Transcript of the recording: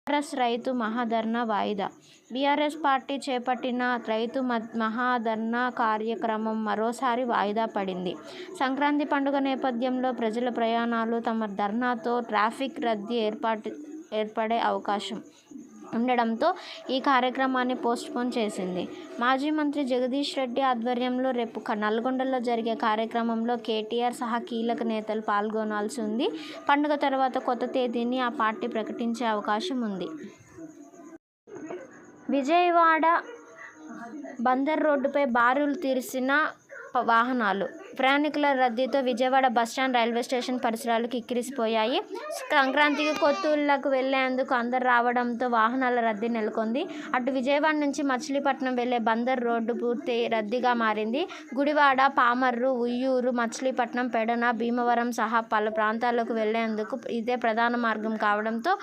BRS రైతు మహాధర్నా వాయిదా. BRS party చేపట్టిన రైతు మహాధర్నా కార్యక్రమం మరోసారి వాయిదా పడింది. సంక్రాంతి పండుగ నేపథ్యంలో ప్రజల ప్రయాణాలు, తమ ధర్నాతో ట్రాఫిక్ రద్దీ ఏర్పడే అవకాశం ఉండడంతో ఈ కార్యక్రమాన్ని పోస్ట్పోన్ చేసింది. మాజీ మంత్రి జగదీష్ రెడ్డి ఆధ్వర్యంలో రేపు నల్గొండలో జరిగే కార్యక్రమంలో కేటీఆర్ సహా కీలక నేతలు పాల్గొనాల్సి ఉంది. పండుగ తర్వాత కొత్త తేదీని ఆ పార్టీ ప్రకటించే అవకాశం ఉంది. విజయవాడ బందర్ రోడ్డుపై బారులు తీసిన వాహనాలు. ప్రయాణికుల రద్దీతో విజయవాడ బస్టాండ్, రైల్వే స్టేషన్ పరిసరాలు కిక్కిరిసిపోయాయి. సంక్రాంతికి కొత్తూళ్లకు వెళ్లేందుకు అందరూ రావడంతో వాహనాల రద్దీ నెలకొంది. అటు విజయవాడ నుంచి మచిలీపట్నం వెళ్లే బందర్ రోడ్డు పూర్తి రద్దీగా మారింది. గుడివాడ, పామర్రు, ఉయ్యూరు, మచిలీపట్నం, పెడన, భీమవరం సహా పలు ప్రాంతాలకు వెళ్లేందుకు ఇదే ప్రధాన మార్గం కావడంతో